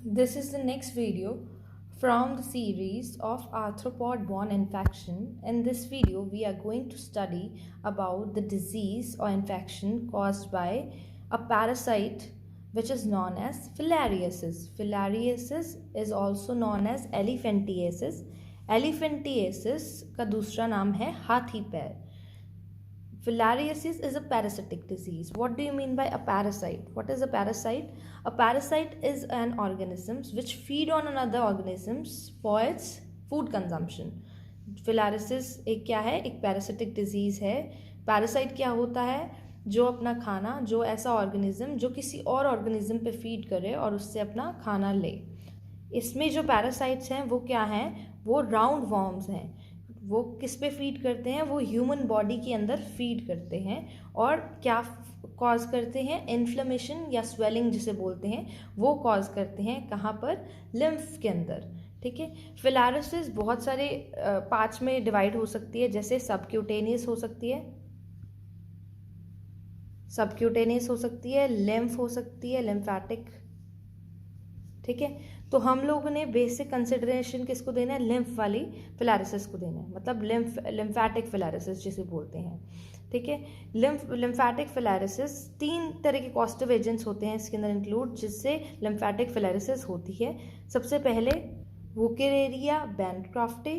This is the next video from the series of arthropod-borne infection. In this video, we are going to study about the disease or infection caused by a parasite which is known as filariasis. Filariasis is also known as elephantiasis. Elephantiasis का दूसरा नाम है हाथी पैर. Filariasis is a parasitic disease. What do you mean by a parasite? What is a parasite? A parasite is an organism which feed on another organisms for its food consumption. Filariasis एक क्या है? एक parasitic disease है. Parasite क्या होता है? जो अपना खाना, जो ऐसा ऑर्गेनिज्म जो किसी और ऑर्गेनिज्म पे फीड करे और उससे अपना खाना ले. इसमें जो पैरासाइट्स हैं वो क्या हैं? वो राउंड वॉर्म्स हैं. वो किस पे फीड करते हैं? वो ह्यूमन बॉडी के अंदर फीड करते हैं और क्या कॉज करते हैं? इन्फ्लेमेशन या स्वेलिंग जिसे बोलते हैं वो कॉज करते हैं. कहाँ पर? लिम्फ के अंदर. ठीक है. फिलारियासिस बहुत सारे पार्ट्स में डिवाइड हो सकती है. जैसे सबक्यूटेनियस हो सकती है, सबक्यूटेनियस हो सकती है, लिम्फ हो सकती है, लिम्फैटिक. ठीक है. तो हम लोगों ने बेसिक कंसिडरेशन किसको देना है? लिम्फ वाली फिलारियासिस को देना है. मतलब लिम्फैटिक फिलारियासिस जिसे बोलते हैं. ठीक है. लिम्फैटिक फिलारियासिस 3 तरह के कॉस्टिव एजेंट्स होते हैं इसके अंदर इंक्लूड, जिससे लिम्फैटिक फिलारियासिस होती है. सबसे पहले Wuchereria bancrofti.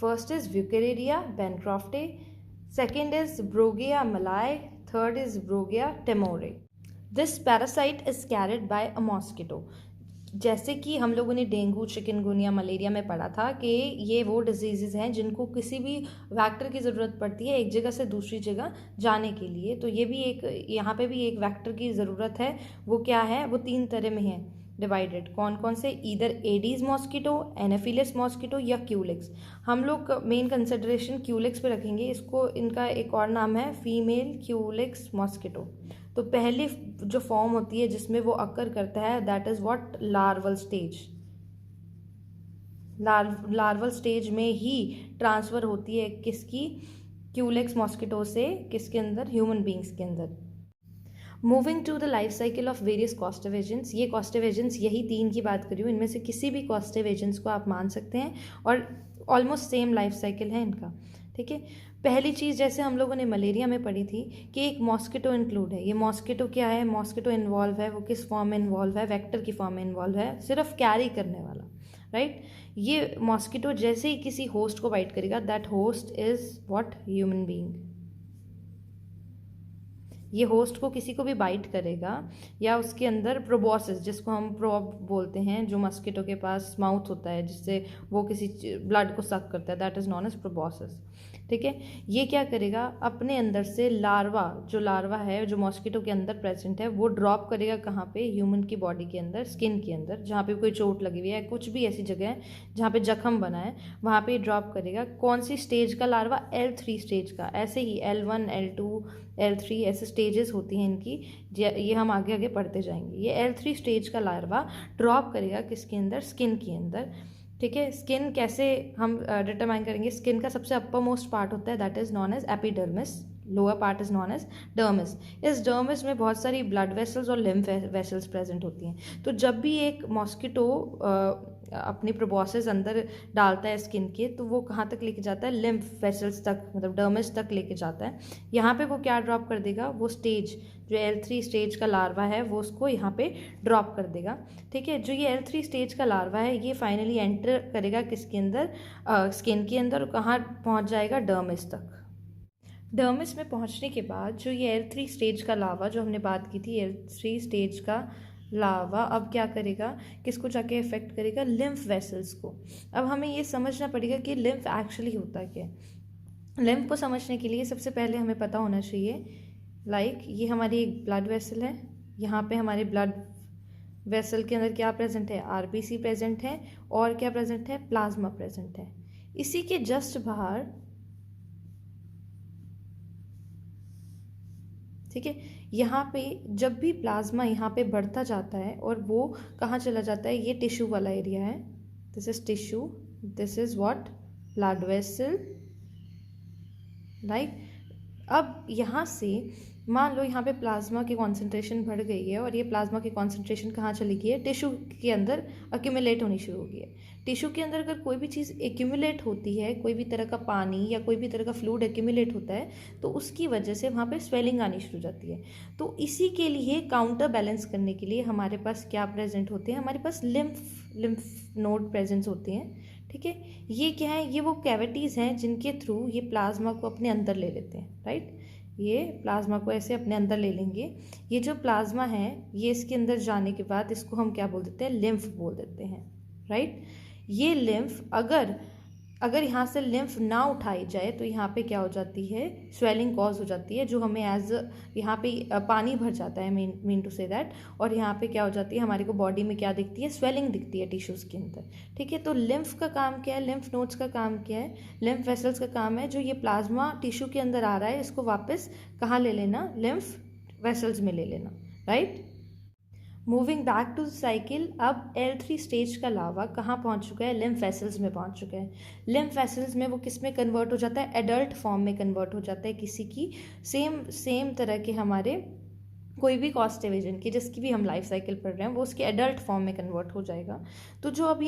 First is Wuchereria bancrofti, second is Brugia malayi, third is Brugia timori. This parasite is carried by a mosquito. जैसे कि हम लोगों ने डेंगू, चिकनगुनिया, मलेरिया में पढ़ा था कि ये वो डिजीज़ हैं जिनको किसी भी वैक्टर की ज़रूरत पड़ती है एक जगह से दूसरी जगह जाने के लिए. तो ये भी एक, यहाँ पे भी एक वैक्टर की ज़रूरत है. वो क्या है? वो 3 तरह में है डिवाइडेड. कौन कौन से? Either Aedes mosquito, Anopheles mosquito या क्यूलिक्स. हम लोग मेन कंसिडरेशन क्यूलिक्स पे रखेंगे. इसको, इनका एक और नाम है फीमेल क्यूलिक्स मॉस्किटो. तो पहली जो फॉर्म होती है जिसमें वो अकर करता है that is what? Larval stage. Larval stage में ही ट्रांसफ़र होती है किसकी? क्यूलिक्स मॉस्किटो से किसके अंदर? ह्यूमन बींग्स के अंदर. Moving to the life cycle of various causative agents. ये कॉस्टिव एजेंट्स यही 3 की बात कर रही हूँ. इनमें से किसी भी कॉस्टिव एजेंट्स को आप मान सकते हैं और ऑलमोस्ट सेम लाइफ साइकिल है इनका. ठीक है. पहली चीज़ जैसे हम लोगों ने मलेरिया में पढ़ी थी कि एक मॉस्किटो इंक्लूड है. ये मॉस्किटो क्या है? मॉस्किटो इन्वॉल्व है. वो किस फॉर्म में इन्वॉल्व है? वेक्टर की फॉर्म में इन्वॉल्व है, सिर्फ कैरी करने वाला. राइट. ये मॉस्किटो जैसे ही किसी होस्ट को बाइट करेगा that host is what? Human being. ये होस्ट को किसी को भी बाइट करेगा या उसके अंदर प्रोबोसिस, जिसको हम प्रोब बोलते हैं, जो मस्किटो के पास माउथ होता है जिससे वो किसी ब्लड को सक करता है, that is known as proboscis. ठीक है. ये क्या करेगा? अपने अंदर से लार्वा, जो लार्वा है जो मॉस्किटो के अंदर प्रेजेंट है, वो ड्रॉप करेगा कहाँ पे? ह्यूमन की बॉडी के अंदर, स्किन के अंदर, जहाँ पे कोई चोट लगी हुई है, कुछ भी ऐसी जगह है जहाँ पे जख्म बना है, वहाँ पे ड्रॉप करेगा. कौन सी स्टेज का लार्वा? L3 स्टेज का. ऐसे ही L1, L2, L3 ऐसे स्टेजेस होती हैं इनकी. ये हम आगे आगे पढ़ते जाएंगे. ये L3 स्टेज का लार्वा ड्रॉप करेगा किसके अंदर? स्किन के अंदर. ठीक है. स्किन कैसे हम डिटरमाइन करेंगे? स्किन का सबसे अपर मोस्ट पार्ट होता है that is known as epidermis, lower part is known as dermis. इस डर्मिस में बहुत सारी ब्लड वेसल्स और लिम्फ वेसल्स प्रेजेंट होती हैं. तो जब भी एक मॉस्किटो अपनी प्रोबोसिस अंदर डालता है स्किन के, तो वो कहाँ तक लेके जाता है? लिम्फ वेसल्स तक, मतलब डर्मिस तक लेके जाता है. यहाँ पे वो क्या ड्रॉप कर देगा? वो स्टेज जो L3 स्टेज का लार्वा है वो उसको यहाँ पे ड्रॉप कर देगा. ठीक है. जो ये L3 स्टेज का लार्वा है ये फाइनली एंटर करेगा किसके अंदर? स्किन के अंदर. कहाँ पहुँच जाएगा? डर्मिस तक. डर्मिस में पहुँचने के बाद जो ये L3 स्टेज का लार्वा, जो हमने बात की थी, L3 स्टेज का लार्वा अब क्या करेगा? किसको जाके इफेक्ट करेगा? लिम्फ वेसल्स को. अब हमें ये समझना पड़ेगा कि लिम्फ एक्चुअली होता क्या है. लिम्फ को समझने के लिए सबसे पहले हमें पता होना चाहिए ये हमारी एक ब्लड वेसल है. यहाँ पे हमारे ब्लड वेसल के अंदर क्या प्रेजेंट है? RBC प्रेजेंट है. और क्या प्रेजेंट है? प्लाज्मा प्रेजेंट है. इसी के जस्ट बाहर, ठीक है, यहाँ पे जब भी प्लाज्मा यहाँ पे बढ़ता जाता है और वो कहाँ चला जाता है? ये टिश्यू वाला एरिया है. This is tissue, this is what? Blood vessel. Right. अब यहाँ से मान लो यहाँ पे प्लाज्मा की कॉन्सेंट्रेशन बढ़ गई है और ये प्लाज्मा की कॉन्सेंट्रेशन कहाँ चली गई है, टिश्यू के अंदर एक्यूमुलेट होनी शुरू हो गई है। टिश्यू के अंदर अगर कोई भी चीज़ एक्यूमुलेट होती है, कोई भी तरह का पानी या कोई भी तरह का फ्लूइड एक्यूमुलेट होता है, तो उसकी वजह से वहाँ पे स्वेलिंग आनी शुरू हो जाती है। तो इसी के लिए काउंटर बैलेंस करने के लिए हमारे पास क्या प्रेजेंट होते हैं, हमारे पास लिम्फ नोड प्रेजेंट होते हैं। ठीक है, ये क्या है, ये वो कैविटीज़ हैं जिनके थ्रू ये प्लाज्मा को अपने अंदर ले लेते हैं। राइट, ये प्लाज्मा को ऐसे अपने अंदर ले लेंगे। ये जो प्लाज्मा है ये इसके अंदर जाने के बाद इसको हम क्या बोल देते हैं, लिम्फ बोल देते हैं। राइट, ये लिम्फ अगर यहाँ से लिम्फ ना उठाई जाए तो यहाँ पे क्या हो जाती है, स्वेलिंग कॉज हो जाती है, जो हमें यहाँ पे पानी भर जाता है, मीन टू से दैट। और यहाँ पे क्या हो जाती है, हमारे को बॉडी में क्या दिखती है, स्वेलिंग दिखती है टिश्यूज़ के अंदर। ठीक है, तो लिम्फ का काम क्या है, लिम्फ नोड्स का काम क्या है, लिम्फ वेसल्स का काम है जो ये प्लाज्मा टिश्यू के अंदर आ रहा है इसको वापस कहाँ ले लेना, लिम्फ वेसल्स में ले लेना। Right, moving back to the cycle, अब L3 स्टेज का लावा कहाँ पहुँच चुका है, लिम्फ वेसल्स में पहुँच चुका है। लिम्फ वेसल्स में वो किस में कन्वर्ट हो जाता है, एडल्ट फॉर्म में कन्वर्ट हो जाता है, किसी की सेम तरह के हमारे कोई भी कॉस्ट डिवीजन की जिसकी भी हम लाइफ साइकिल पढ़ रहे हैं वो उसके एडल्ट फॉर्म में कन्वर्ट हो जाएगा। तो जो अब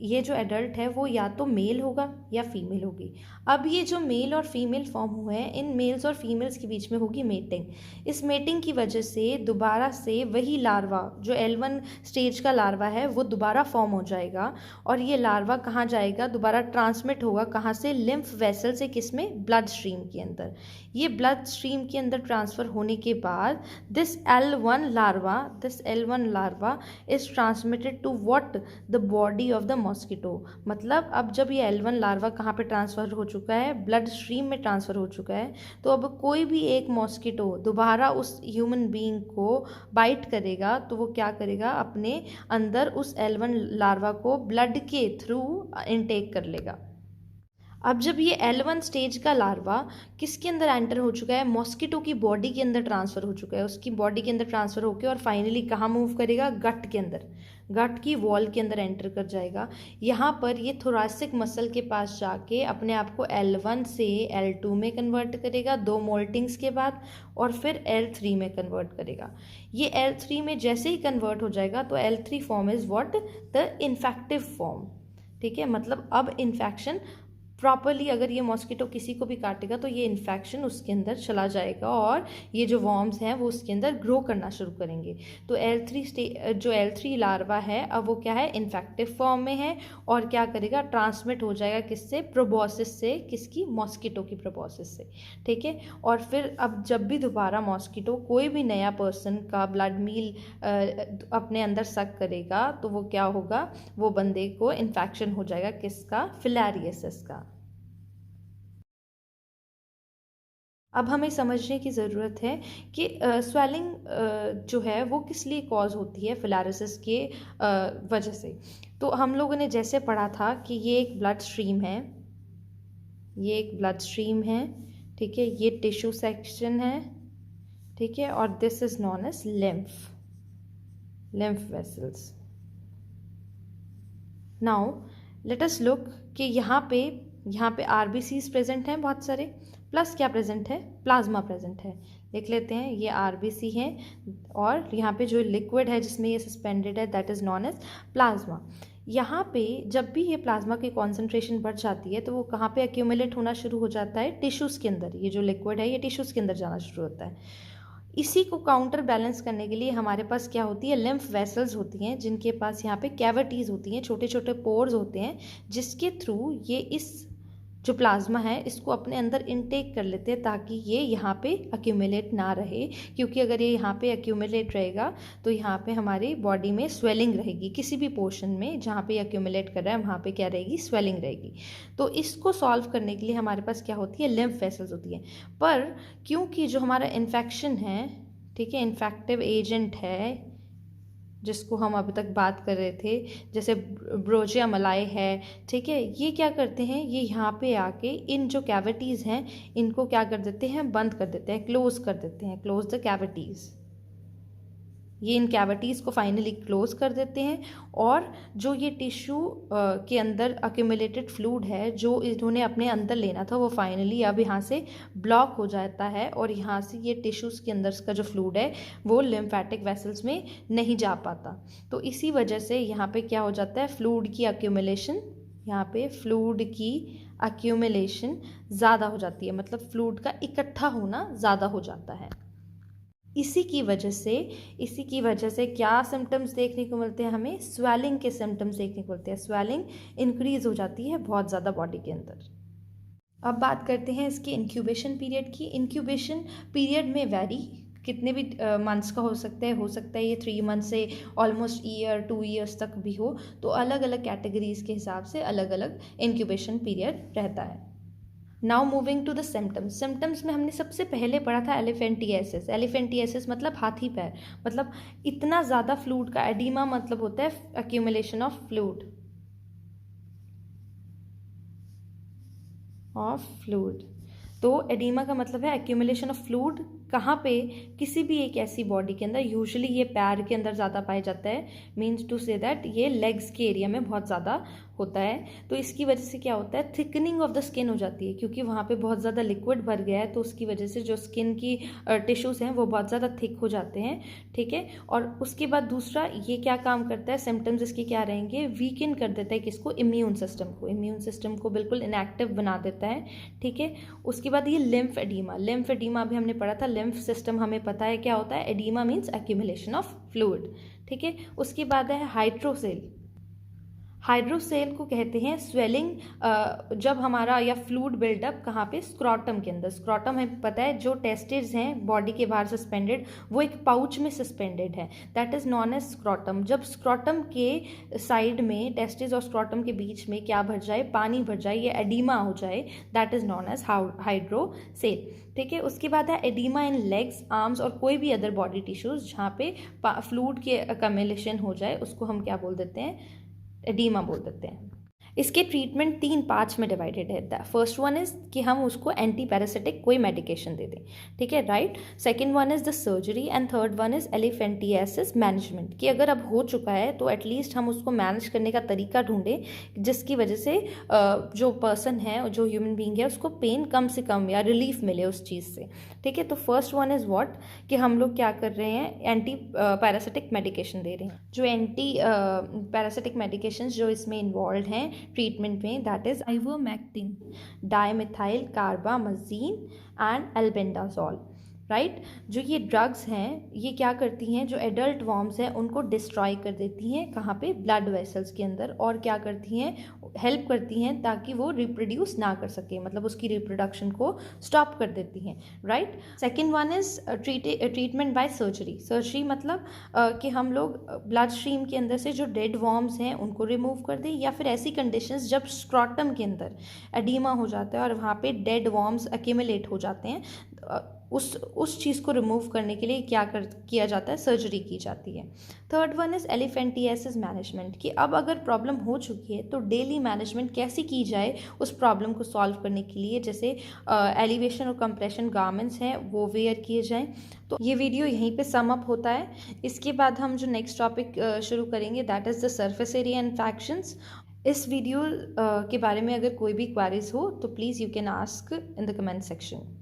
ये जो एडल्ट है वो या तो मेल होगा या फीमेल होगी। अब ये जो मेल और फीमेल फॉर्म हुए हैं, इन मेल्स और फीमेल्स के बीच में होगी मेटिंग। इस मेटिंग की वजह से दोबारा से वही लार्वा जो L1 स्टेज का लार्वा है वो दोबारा फॉर्म हो जाएगा। और ये लार्वा कहाँ जाएगा, दोबारा ट्रांसमिट होगा कहाँ से, लिम्फ वेसल से, किस में, ब्लड स्ट्रीम के अंदर। ये ब्लड स्ट्रीम के अंदर ट्रांसफ़र होने के बाद this L1 larva is transmitted to what, the body of the mosquito। मतलब अब जब ये L1 लार्वा कहाँ पे ट्रांसफ़र हो चुका है, ब्लड स्ट्रीम में ट्रांसफ़र हो चुका है, तो अब कोई भी एक मॉस्किटो दोबारा उस ह्यूमन बीइंग को बाइट करेगा तो वो क्या करेगा, अपने अंदर उस L1 लार्वा को ब्लड के थ्रू इनटेक कर लेगा। अब जब ये L1 स्टेज का लार्वा किसके अंदर एंटर हो चुका है, मॉस्किटो की बॉडी के अंदर ट्रांसफ़र हो चुका है, उसकी बॉडी के अंदर ट्रांसफ़र होकर और फाइनली कहाँ मूव करेगा, गट के अंदर, गट की वॉल के अंदर एंटर कर जाएगा। यहाँ पर ये थोरासिक मसल के पास जाके अपने आप को L1 से L2 में कन्वर्ट करेगा 2 मोल्टिंग्स के बाद, और फिर L3 में कन्वर्ट करेगा। ये L3 में जैसे ही कन्वर्ट हो जाएगा तो L3 form is what, the infective form. ठीक है, मतलब अब इन्फेक्शन प्रॉपरली अगर ये मॉस्किटो किसी को भी काटेगा तो ये इन्फेक्शन उसके अंदर चला जाएगा और ये जो वॉर्म्स हैं वो उसके अंदर ग्रो करना शुरू करेंगे। तो जो L3 लार्वा है अब वो क्या है, इन्फेक्टिव फॉर्म में है और क्या करेगा, ट्रांसमिट हो जाएगा किससे, प्रोबोसिस से, किसकी, मॉस्किटो की प्रोबोसिस से। ठीक है, और फिर अब जब भी दोबारा मॉस्किटो कोई भी नया पर्सन का ब्लड मील अपने अंदर सक करेगा तो वो क्या होगा, वो बंदे को इन्फेक्शन हो जाएगा किसका, फिलारियसिस का। अब हमें समझने की ज़रूरत है कि स्वेलिंग जो है वो किस लिए कॉज होती है, फिलारिसिस के वजह से। तो हम लोगों ने जैसे पढ़ा था कि ये एक ब्लड स्ट्रीम है, ये एक ब्लड स्ट्रीम है, ठीक है, ये टिश्यू सेक्शन है, ठीक है, और this is known as lymph vessels. Now let us look कि यहाँ पे आरबीसीज प्रेजेंट हैं बहुत सारे, प्लस क्या प्रेजेंट है, प्लाज्मा प्रेजेंट है। देख लेते हैं, ये आरबीसी है और यहाँ पे जो लिक्विड है जिसमें ये सस्पेंडेड है that is known as plasma. यहाँ पे जब भी ये प्लाज्मा की कॉन्सेंट्रेशन बढ़ जाती है तो वो कहाँ पे एक्यूमुलेट होना शुरू हो जाता है, टिश्यूज़ के अंदर। ये जो लिक्विड है ये टिश्यूज़ के अंदर जाना शुरू होता है। इसी को काउंटर बैलेंस करने के लिए हमारे पास क्या होती है, लिम्फ वेसल्स होती हैं जिनके पास यहाँ पे कैविटीज़ होती हैं, छोटे छोटे पोर्स होते हैं जिसके थ्रू ये इस जो प्लाज्मा है इसको अपने अंदर इनटेक कर लेते हैं ताकि ये यहाँ पे एक्यूमुलेट ना रहे, क्योंकि अगर ये यहाँ पे एक्यूमुलेट रहेगा तो यहाँ पे हमारी बॉडी में स्वेलिंग रहेगी, किसी भी पोर्शन में जहाँ पे एक्यूमुलेट कर रहा है वहाँ पे क्या रहेगी, स्वेलिंग रहेगी। तो इसको सॉल्व करने के लिए हमारे पास क्या होती है, लिम्फ वेसल्स होती हैं। पर क्योंकि जो हमारा इन्फेक्शन है, ठीक है, इन्फेक्टिव एजेंट है जिसको हम अभी तक बात कर रहे थे, जैसे ब्रोजिया मलाई है, ठीक है, ये क्या करते हैं, ये यहाँ पे आके इन जो कैविटीज़ हैं इनको क्या कर देते हैं, बंद कर देते हैं, क्लोज कर देते हैं, क्लोज द कैविटीज़। ये इन कैविटीज़ को फाइनली क्लोज कर देते हैं और जो ये टिश्यू के अंदर अक्यूमुलेटेड फ्लूइड है जो इन्होंने अपने अंदर लेना था वो फाइनली अब यहाँ से ब्लॉक हो जाता है और यहाँ से ये टिश्यूज़ के अंदर का जो फ्लूइड है वो लिम्फेटिक वेसल्स में नहीं जा पाता। तो इसी वजह से यहाँ पे क्या हो जाता है, फ्लूइड की अक्यूमुलेशन, यहाँ पे फ्लूइड की अक्यूमुलेशन ज़्यादा हो जाती है, मतलब फ्लूइड का इकट्ठा होना ज़्यादा हो जाता है। इसी की वजह से क्या सिम्टम्स देखने को मिलते हैं हमें, स्वेलिंग के सिम्टम्स देखने को मिलते हैं। स्वेलिंग इंक्रीज हो जाती है बहुत ज़्यादा बॉडी के अंदर। अब बात करते हैं इसकी इंक्यूबेशन पीरियड की। इंक्यूबेशन पीरियड में वैरी, कितने भी मंथ्स का हो सकता है ये 3 मंथ से ऑलमोस्ट ईयर 2 ईयर्स तक भी हो, तो अलग अलग कैटेगरीज के हिसाब से अलग अलग इंक्यूबेशन पीरियड रहता है। Now moving to the symptoms. Symptoms में हमने सबसे पहले पढ़ा था एलिफेंटियासिस। एलिफेंटियासिस मतलब हाथी पैर, मतलब इतना ज़्यादा फ्लूइड का, एडिमा मतलब होता है अक्यूमुलेशन ऑफ फ्लूइड, तो एडिमा का मतलब है एक्यूमुलेशन ऑफ फ्लूइड। कहाँ पे, किसी भी एक ऐसी बॉडी के अंदर, यूजुअली ये पैर के अंदर ज़्यादा पाया जाता है, मीन्स टू से दैट ये लेग्स के एरिया में बहुत ज़्यादा होता है। तो इसकी वजह से क्या होता है, थिकनिंग ऑफ द स्किन हो जाती है, क्योंकि वहाँ पे बहुत ज़्यादा लिक्विड भर गया है, तो उसकी वजह से जो स्किन की टिश्यूज़ हैं वो बहुत ज़्यादा थिक हो जाते हैं, ठीक है। और उसके बाद दूसरा ये क्या काम करता है, सिम्टम्स इसके क्या रहेंगे, वीकन कर देता है किसको, इम्यून सिस्टम को बिल्कुल इनएक्टिव बना देता है, ठीक है। उसके बाद ये लिम्फ एडीमा भी हमने पढ़ा था। लिम्फ सिस्टम हमें पता है क्या होता है, oedema means accumulation of fluid, ठीक है। उसके बाद है हाइड्रोसेल को कहते हैं स्वेलिंग, जब हमारा या फ्लूइड बिल्डअप कहाँ पे, स्क्रॉटम के अंदर। स्क्रॉटम हमें पता है जो टेस्टिस हैं बॉडी के बाहर सस्पेंडेड, वो एक पाउच में सस्पेंडेड है, that is known as scrotum. जब स्क्रॉटम के साइड में, टेस्टिस और स्क्रॉटम के बीच में क्या भर जाए, पानी भर जाए, ये एडीमा हो जाए, that is known as hydrocele, ठीक है। उसके बाद है एडीमा इन लेग्स, आर्म्स और कोई भी अदर बॉडी टिश्यूज जहाँ पे फ्लूइड की अक्यूमुलेशन हो जाए, उसको हम क्या बोल देते हैं, एडीमा बोल देते हैं। इसके ट्रीटमेंट 3 पार्ट्स में डिवाइडेड है। द फर्स्ट वन इज कि हम उसको एंटी पैरासिटिक कोई मेडिकेशन दे दें, ठीक है, right. Second one is the surgery and third one is elephantiasis management, कि अगर अब हो चुका है तो एटलीस्ट हम उसको मैनेज करने का तरीका ढूंढें जिसकी वजह से जो पर्सन है, जो ह्यूमन बीइंग है, उसको पेन कम से कम या रिलीफ मिले उस चीज़ से, ठीक है। तो फर्स्ट वन इज़ व्हाट, कि हम लोग क्या कर रहे हैं, एंटी पैरासिटिक मेडिकेशन दे रहे हैं। जो एंटी पैरासिटिक मेडिकेशन जो इसमें इन्वॉल्व हैं ट्रीटमेंट में, that is ivermectin, dimethyl carbamazine and albendazole, right. जो ये ड्रग्स हैं ये क्या करती हैं, जो एडल्ट वॉर्म्स हैं उनको डिस्ट्रॉय कर देती हैं, कहाँ पे, ब्लड वेसल्स के अंदर, और क्या करती हैं, हेल्प करती हैं ताकि वो रिप्रोड्यूस ना कर सके, मतलब उसकी रिप्रोडक्शन को स्टॉप कर देती हैं, right. Second one is treatment bye surgery मतलब कि हम लोग ब्लड स्ट्रीम के अंदर से जो डेड वॉर्म्स हैं उनको रिमूव कर दें, या फिर ऐसी कंडीशंस जब स्क्रॉटम के अंदर एडीमा हो जाता है और वहाँ पे डेड वॉर्म्स एक्यूमुलेट हो जाते हैं, उस चीज़ को रिमूव करने के लिए किया जाता है, सर्जरी की जाती है। Third one is elephantiasis management, कि अब अगर प्रॉब्लम हो चुकी है तो डेली मैनेजमेंट कैसे की जाए उस प्रॉब्लम को सॉल्व करने के लिए, जैसे एलिवेशन और कंप्रेशन गारमेंट्स हैं वो वेयर किए जाएं। तो ये वीडियो यहीं पे सम अप होता है। इसके बाद हम जो नेक्स्ट टॉपिक शुरू करेंगे that is the surface area infections. इस वीडियो के बारे में अगर कोई भी क्वेरीज हो तो please you can ask in the comment section.